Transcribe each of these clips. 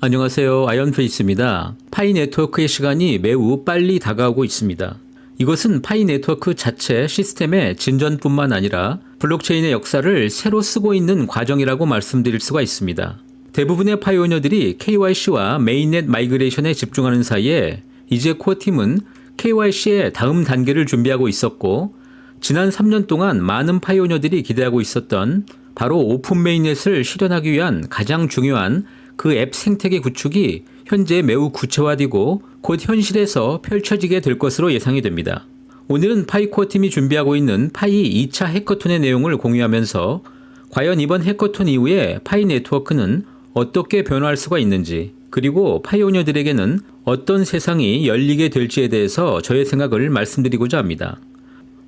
안녕하세요. 아이언페이스입니다. 파이 네트워크의 시간이 매우 빨리 다가오고 있습니다. 이것은 파이 네트워크 자체 시스템의 진전뿐만 아니라 블록체인의 역사를 새로 쓰고 있는 과정이라고 말씀드릴 수가 있습니다. 대부분의 파이오니어들이 KYC와 메인넷 마이그레이션에 집중하는 사이에 이제 코어팀은 KYC의 다음 단계를 준비하고 있었고, 지난 3년 동안 많은 파이오니어들이 기대하고 있었던 바로 오픈 메인넷을 실현하기 위한 가장 중요한 그 앱 생태계 구축이 현재 매우 구체화되고 곧 현실에서 펼쳐지게 될 것으로 예상이 됩니다. 오늘은 파이코어 팀이 준비하고 있는 파이 2차 해커톤의 내용을 공유하면서 과연 이번 해커톤 이후에 파이 네트워크는 어떻게 변화할 수가 있는지, 그리고 파이오니어들에게는 어떤 세상이 열리게 될지에 대해서 저의 생각을 말씀드리고자 합니다.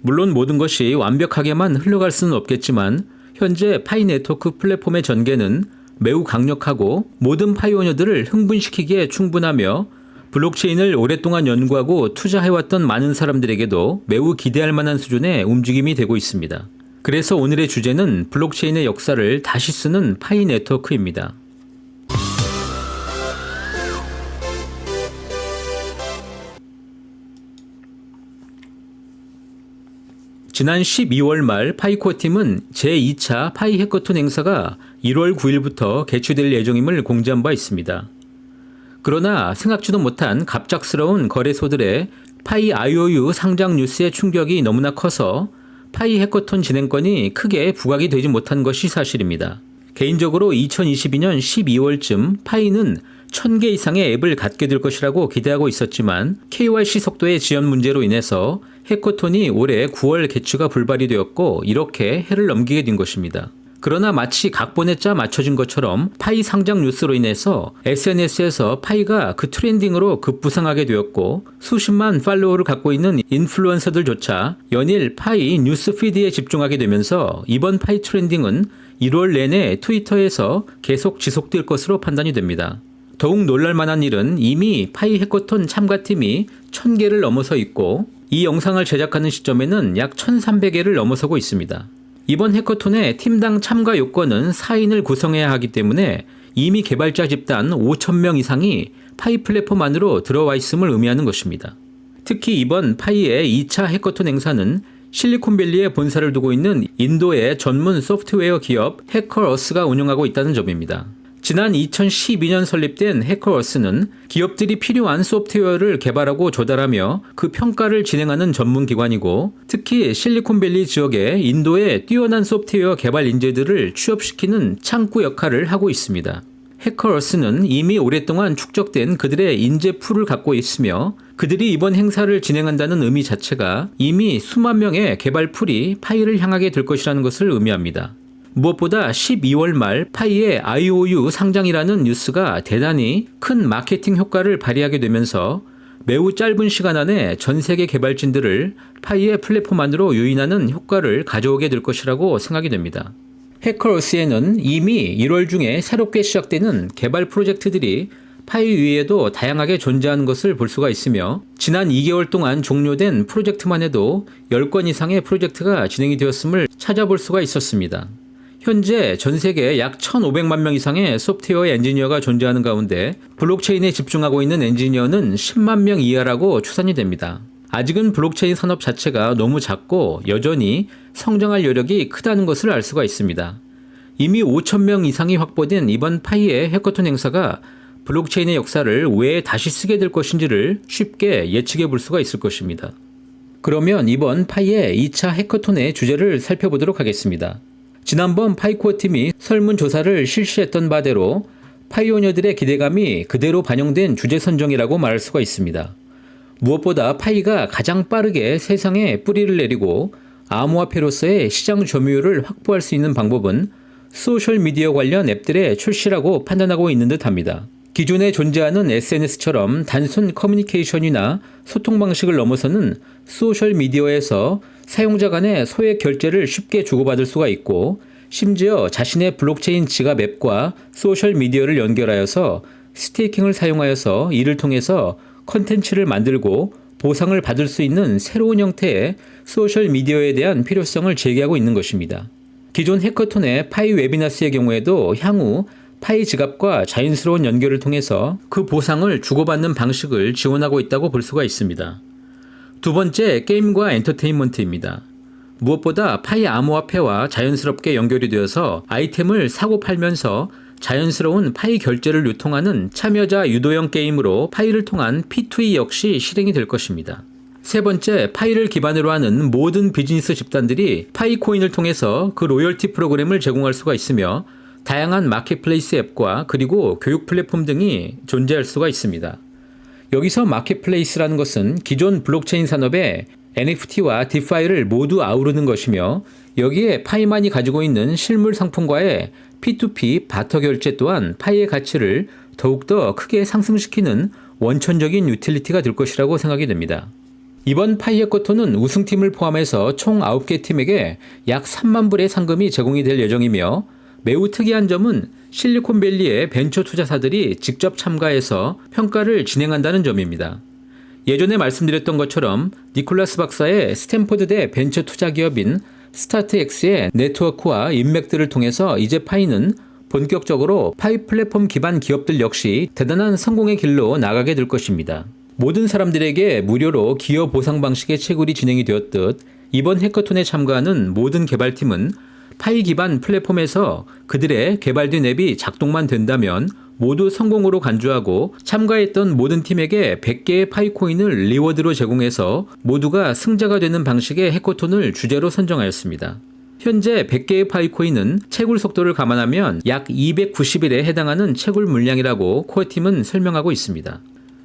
물론 모든 것이 완벽하게만 흘러갈 수는 없겠지만 현재 파이 네트워크 플랫폼의 전개는 매우 강력하고 모든 파이오니어들을 흥분시키기에 충분하며 블록체인을 오랫동안 연구하고 투자해왔던 많은 사람들에게도 매우 기대할 만한 수준의 움직임이 되고 있습니다. 그래서 오늘의 주제는 블록체인의 역사를 다시 쓰는 파이 네트워크입니다. 지난 12월 말 파이코어 팀은 제2차 파이 해커톤 행사가 1월 9일부터 개최될 예정임을 공지한 바 있습니다. 그러나 생각지도 못한 갑작스러운 거래소들의 파이 IOU 상장 뉴스의 충격이 너무나 커서 파이 해커톤 진행권이 크게 부각이 되지 못한 것이 사실입니다. 개인적으로 2022년 12월쯤 파이는 1000개 이상의 앱을 갖게 될 것이라고 기대하고 있었지만 KYC 속도의 지연 문제로 인해서 해커톤이 올해 9월 개최가 불발이 되었고 이렇게 해를 넘기게 된 것입니다. 그러나 마치 각본에 짜 맞춰진 것처럼 파이 상장 뉴스로 인해서 SNS에서 파이가 그 트렌딩으로 급부상하게 되었고 수십만 팔로워를 갖고 있는 인플루언서들조차 연일 파이 뉴스 피드에 집중하게 되면서 이번 파이 트렌딩은 1월 내내 트위터에서 계속 지속될 것으로 판단이 됩니다. 더욱 놀랄만한 일은 이미 파이 해커톤 참가팀이 1000개를 넘어서 있고 이 영상을 제작하는 시점에는 약 1300개를 넘어서고 있습니다. 이번 해커톤의 팀당 참가 요건은 4인을 구성해야 하기 때문에 이미 개발자 집단 5000명 이상이 파이 플랫폼 안으로 들어와 있음을 의미하는 것입니다. 특히 이번 파이의 2차 해커톤 행사는 실리콘밸리에 본사를 두고 있는 인도의 전문 소프트웨어 기업 해커어스가 운영하고 있다는 점입니다. 지난 2012년 설립된 해커어스는 기업들이 필요한 소프트웨어를 개발하고 조달하며 그 평가를 진행하는 전문기관이고 특히 실리콘밸리 지역에 인도의 뛰어난 소프트웨어 개발 인재들을 취업시키는 창구 역할을 하고 있습니다. 해커어스는 이미 오랫동안 축적된 그들의 인재 풀을 갖고 있으며 그들이 이번 행사를 진행한다는 의미 자체가 이미 수만 명의 개발 풀이 파이를 향하게 될 것이라는 것을 의미합니다. 무엇보다 12월 말 파이의 IOU 상장이라는 뉴스가 대단히 큰 마케팅 효과를 발휘하게 되면서 매우 짧은 시간 안에 전 세계 개발진들을 파이의 플랫폼 안으로 유인하는 효과를 가져오게 될 것이라고 생각이 됩니다. 해커어스에는 이미 1월 중에 새롭게 시작되는 개발 프로젝트들이 파이 위에도 다양하게 존재하는 것을 볼 수가 있으며 지난 2개월 동안 종료된 프로젝트만 해도 10건 이상의 프로젝트가 진행이 되었음을 찾아볼 수가 있었습니다. 현재 전 세계에 약 1,500만 명 이상의 소프트웨어 엔지니어가 존재하는 가운데 블록체인에 집중하고 있는 엔지니어는 10만 명 이하라고 추산이 됩니다. 아직은 블록체인 산업 자체가 너무 작고 여전히 성장할 여력이 크다는 것을 알 수가 있습니다. 이미 5,000명 이상이 확보된 이번 파이의 해커톤 행사가 블록체인의 역사를 왜 다시 쓰게 될 것인지를 쉽게 예측해 볼 수가 있을 것입니다. 그러면 이번 파이의 2차 해커톤의 주제를 살펴보도록 하겠습니다. 지난번 파이코어 팀이 설문조사를 실시했던 바대로 파이오니어들의 기대감이 그대로 반영된 주제 선정이라고 말할 수가 있습니다. 무엇보다 파이가 가장 빠르게 세상에 뿌리를 내리고 암호화폐로서의 시장 점유율을 확보할 수 있는 방법은 소셜미디어 관련 앱들의 출시라고 판단하고 있는 듯합니다. 기존에 존재하는 SNS처럼 단순 커뮤니케이션이나 소통 방식을 넘어서는 소셜미디어에서 사용자 간의 소액 결제를 쉽게 주고받을 수가 있고 심지어 자신의 블록체인 지갑 앱과 소셜미디어를 연결하여서 스테이킹을 사용하여서 이를 통해서 컨텐츠를 만들고 보상을 받을 수 있는 새로운 형태의 소셜미디어에 대한 필요성을 제기하고 있는 것입니다. 기존 해커톤의 파이 웨비나스의 경우에도 향후 파이 지갑과 자연스러운 연결을 통해서 그 보상을 주고받는 방식을 지원하고 있다고 볼 수가 있습니다. 두 번째, 게임과 엔터테인먼트입니다. 무엇보다 파이 암호화폐와 자연스럽게 연결이 되어서 아이템을 사고 팔면서 자연스러운 파이 결제를 유통하는 참여자 유도형 게임으로 파이를 통한 P2E 역시 실행이 될 것입니다. 세 번째, 파이를 기반으로 하는 모든 비즈니스 집단들이 파이 코인을 통해서 그 로열티 프로그램을 제공할 수가 있으며 다양한 마켓플레이스 앱과 그리고 교육 플랫폼 등이 존재할 수가 있습니다. 여기서 마켓플레이스라는 것은 기존 블록체인 산업의 NFT와 디파이를 모두 아우르는 것이며 여기에 파이만이 가지고 있는 실물 상품과의 P2P 바터 결제 또한 파이의 가치를 더욱더 크게 상승시키는 원천적인 유틸리티가 될 것이라고 생각이 됩니다. 이번 파이 해커톤은 우승팀을 포함해서 총 9개 팀에게 약 3만 불의 상금이 제공이 될 예정이며 매우 특이한 점은 실리콘밸리의 벤처 투자사들이 직접 참가해서 평가를 진행한다는 점입니다. 예전에 말씀드렸던 것처럼 니콜라스 박사의 스탠포드대 벤처 투자 기업인 스타트X의 네트워크와 인맥들을 통해서 이제 파이는 본격적으로 파이 플랫폼 기반 기업들 역시 대단한 성공의 길로 나가게 될 것입니다. 모든 사람들에게 무료로 기여 보상 방식의 채굴이 진행이 되었듯 이번 해커톤에 참가하는 모든 개발팀은 파이 기반 플랫폼에서 그들의 개발된 앱이 작동만 된다면 모두 성공으로 간주하고 참가했던 모든 팀에게 100개의 파이코인을 리워드로 제공해서 모두가 승자가 되는 방식의 해커톤을 주제로 선정하였습니다. 현재 100개의 파이코인은 채굴 속도를 감안하면 약 290일에 해당하는 채굴 물량이라고 코어팀은 설명하고 있습니다.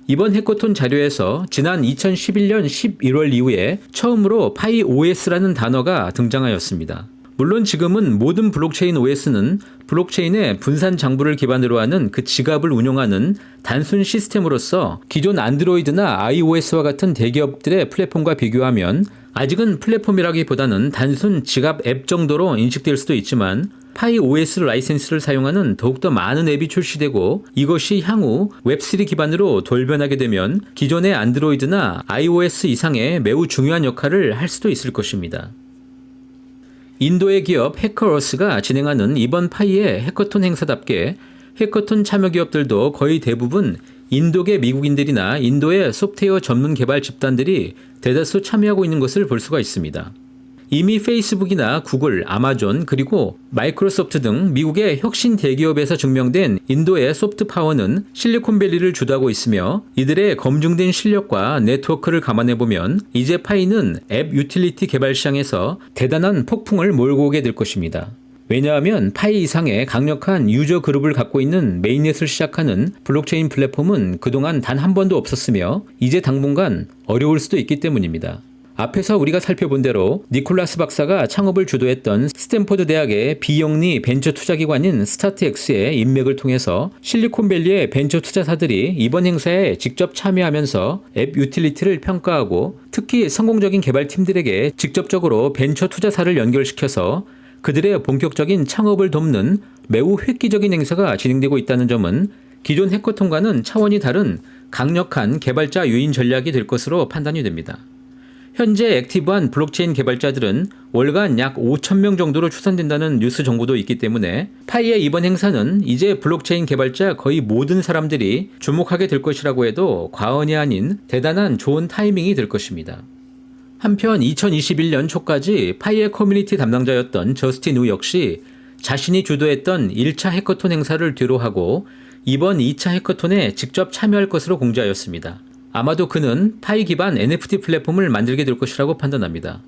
이번 해커톤 자료에서 지난 2011년 11월 이후에 처음으로 파이 OS라는 단어가 등장하였습니다. 물론 지금은 모든 블록체인 OS는 블록체인의 분산 장부를 기반으로 하는 그 지갑을 운용하는 단순 시스템으로서 기존 안드로이드나 iOS와 같은 대기업들의 플랫폼과 비교하면 아직은 플랫폼이라기보다는 단순 지갑 앱 정도로 인식될 수도 있지만 파이 OS 라이센스를 사용하는 더욱더 많은 앱이 출시되고 이것이 향후 웹3 기반으로 돌변하게 되면 기존의 안드로이드나 iOS 이상의 매우 중요한 역할을 할 수도 있을 것입니다. 인도의 기업 해커어스가 진행하는 이번 파이의 해커톤 행사답게 해커톤 참여 기업들도 거의 대부분 인도계 미국인들이나 인도의 소프트웨어 전문 개발 집단들이 대다수 참여하고 있는 것을 볼 수가 있습니다. 이미 페이스북이나 구글, 아마존 그리고 마이크로소프트 등 미국의 혁신 대기업에서 증명된 인도의 소프트 파워는 실리콘밸리를 주도하고 있으며 이들의 검증된 실력과 네트워크를 감안해보면 이제 파이는 앱 유틸리티 개발 시장에서 대단한 폭풍을 몰고 오게 될 것입니다. 왜냐하면 파이 이상의 강력한 유저 그룹을 갖고 있는 메인넷을 시작하는 블록체인 플랫폼은 그동안 단 한 번도 없었으며 이제 당분간 어려울 수도 있기 때문입니다. 앞에서 우리가 살펴본 대로 니콜라스 박사가 창업을 주도했던 스탠포드 대학의 비영리 벤처 투자기관인 스타트X의 인맥을 통해서 실리콘밸리의 벤처 투자사들이 이번 행사에 직접 참여하면서 앱 유틸리티를 평가하고 특히 성공적인 개발팀들에게 직접적으로 벤처 투자사를 연결시켜서 그들의 본격적인 창업을 돕는 매우 획기적인 행사가 진행되고 있다는 점은 기존 해커톤과는 차원이 다른 강력한 개발자 유인 전략이 될 것으로 판단이 됩니다. 현재 액티브한 블록체인 개발자들은 월간 약 5,000명 정도로 추산된다는 뉴스 정보도 있기 때문에 파이의 이번 행사는 이제 블록체인 개발자 거의 모든 사람들이 주목하게 될 것이라고 해도 과언이 아닌 대단한 좋은 타이밍이 될 것입니다. 한편 2021년 초까지 파이의 커뮤니티 담당자였던 저스틴 우 역시 자신이 주도했던 1차 해커톤 행사를 뒤로하고 이번 2차 해커톤에 직접 참여할 것으로 공지하였습니다. 아마도 그는 파이 기반 NFT 플랫폼을 만들게 될 것이라고 판단합니다.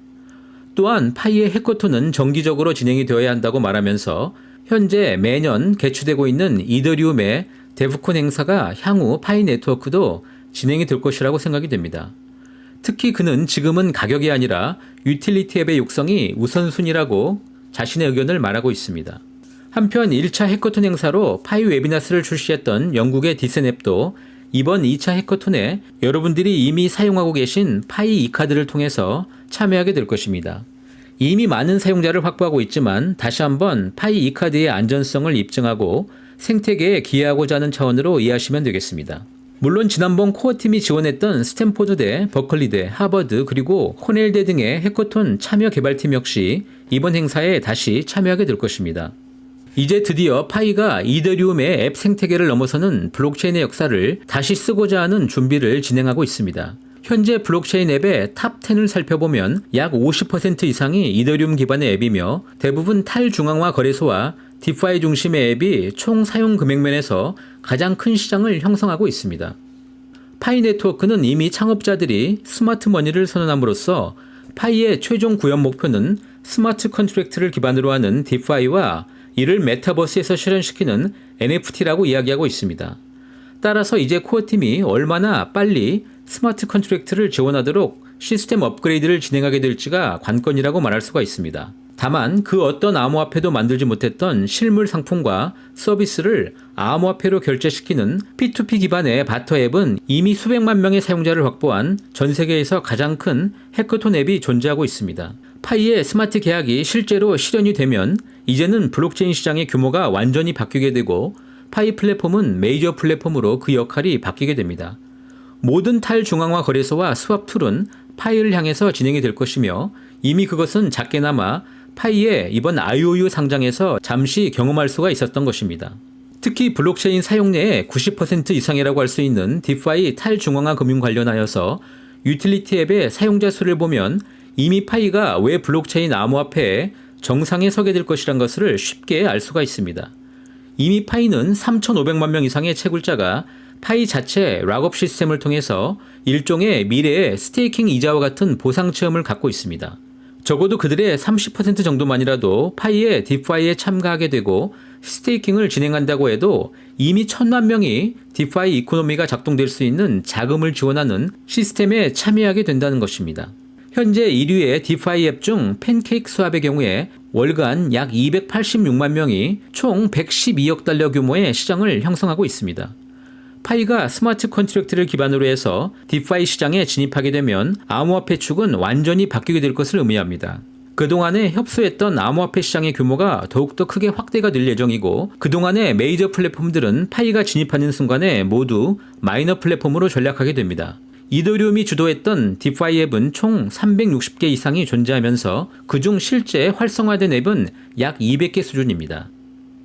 또한 파이의 해커톤은 정기적으로 진행이 되어야 한다고 말하면서 현재 매년 개최되고 있는 이더리움의 데브콘 행사가 향후 파이 네트워크도 진행이 될 것이라고 생각이 됩니다. 특히 그는 지금은 가격이 아니라 유틸리티 앱의 육성이 우선순위라고 자신의 의견을 말하고 있습니다. 한편 1차 해커톤 행사로 파이 웨비나스를 출시했던 영국의 디센앱도 이번 2차 해커톤에 여러분들이 이미 사용하고 계신 파이 이카드를 통해서 참여하게 될 것입니다. 이미 많은 사용자를 확보하고 있지만 다시 한번 파이 이카드의 안전성을 입증하고 생태계에 기여하고자 하는 차원으로 이해하시면 되겠습니다. 물론 지난번 코어팀이 지원했던 스탠포드대, 버클리대, 하버드 그리고 코넬대 등의 해커톤 참여 개발팀 역시 이번 행사에 다시 참여하게 될 것입니다. 이제 드디어 파이가 이더리움의 앱 생태계를 넘어서는 블록체인의 역사를 다시 쓰고자 하는 준비를 진행하고 있습니다. 현재 블록체인 앱의 탑 10을 살펴보면 약 50% 이상이 이더리움 기반의 앱이며 대부분 탈중앙화 거래소와 디파이 중심의 앱이 총 사용 금액면에서 가장 큰 시장을 형성하고 있습니다. 파이 네트워크는 이미 창업자들이 스마트 머니를 선언함으로써 파이의 최종 구현 목표는 스마트 컨트랙트를 기반으로 하는 디파이와 이를 메타버스에서 실현시키는 NFT라고 이야기하고 있습니다. 따라서 이제 코어팀이 얼마나 빨리 스마트 컨트랙트를 지원하도록 시스템 업그레이드를 진행하게 될지가 관건이라고 말할 수가 있습니다. 다만 그 어떤 암호화폐도 만들지 못했던 실물 상품과 서비스를 암호화폐로 결제시키는 P2P 기반의 바터 앱은 이미 수백만 명의 사용자를 확보한 전 세계에서 가장 큰 해커톤 앱이 존재하고 있습니다. 파이의 스마트 계약이 실제로 실현이 되면 이제는 블록체인 시장의 규모가 완전히 바뀌게 되고 파이 플랫폼은 메이저 플랫폼으로 그 역할이 바뀌게 됩니다. 모든 탈중앙화 거래소와 스왑 툴은 파이를 향해서 진행이 될 것이며 이미 그것은 작게나마 파이의 이번 IOU 상장에서 잠시 경험할 수가 있었던 것입니다. 특히 블록체인 사용량의 90% 이상이라고 할 수 있는 디파이 탈중앙화 금융 관련하여서 유틸리티 앱의 사용자 수를 보면 이미 파이가 왜 블록체인 암호화폐에 정상에 서게 될 것이란 것을 쉽게 알 수가 있습니다. 이미 파이는 3,500만 명 이상의 채굴자가 파이 자체 락업 시스템을 통해서 일종의 미래의 스테이킹 이자와 같은 보상 체험을 갖고 있습니다. 적어도 그들의 30% 정도만이라도 파이의 디파이에 참가하게 되고 스테이킹을 진행한다고 해도 이미 1,000만 명이 디파이 이코노미가 작동될 수 있는 자금을 지원하는 시스템에 참여하게 된다는 것입니다. 현재 1위의 디파이 앱 중 팬케이크 스왑의 경우에 월간 약 286만 명이 총 112억 달러 규모의 시장을 형성하고 있습니다. 파이가 스마트 컨트랙트를 기반으로 해서 디파이 시장에 진입하게 되면 암호화폐 축은 완전히 바뀌게 될 것을 의미합니다. 그동안에 협소했던 암호화폐 시장의 규모가 더욱더 크게 확대가 될 예정이고 그동안의 메이저 플랫폼들은 파이가 진입하는 순간에 모두 마이너 플랫폼으로 전락하게 됩니다. 이더리움이 주도했던 디파이 앱은 총 360개 이상이 존재하면서 그중 실제 활성화된 앱은 약 200개 수준입니다.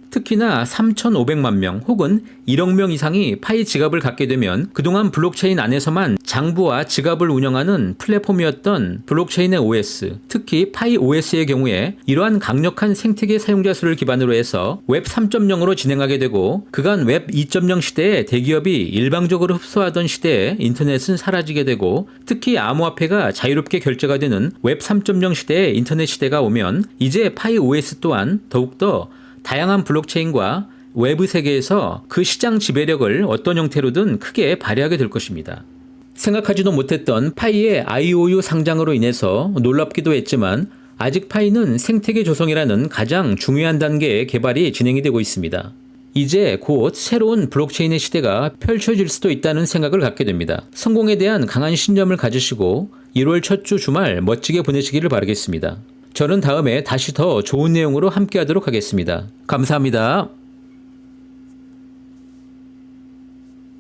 특히나 3,500만 명 혹은 1억 명 이상이 파이 지갑을 갖게 되면 그동안 블록체인 안에서만 장부와 지갑을 운영하는 플랫폼이었던 블록체인의 OS, 특히 파이 OS의 경우에 이러한 강력한 생태계 사용자 수를 기반으로 해서 웹 3.0으로 진행하게 되고 그간 웹 2.0 시대에 대기업이 일방적으로 흡수하던 시대에 인터넷은 사라지게 되고 특히 암호화폐가 자유롭게 결제가 되는 웹 3.0 시대에 인터넷 시대가 오면 이제 파이 OS 또한 더욱더 다양한 블록체인과 외부 세계에서 그 시장 지배력을 어떤 형태로든 크게 발휘하게 될 것입니다. 생각하지도 못했던 파이의 IOU 상장으로 인해서 놀랍기도 했지만 아직 파이는 생태계 조성이라는 가장 중요한 단계의 개발이 진행이 되고 있습니다. 이제 곧 새로운 블록체인의 시대가 펼쳐질 수도 있다는 생각을 갖게 됩니다. 성공에 대한 강한 신념을 가지시고 1월 첫 주 주말 멋지게 보내시기를 바라겠습니다. 저는 다음에 다시 더 좋은 내용으로 함께 하도록 하겠습니다. 감사합니다.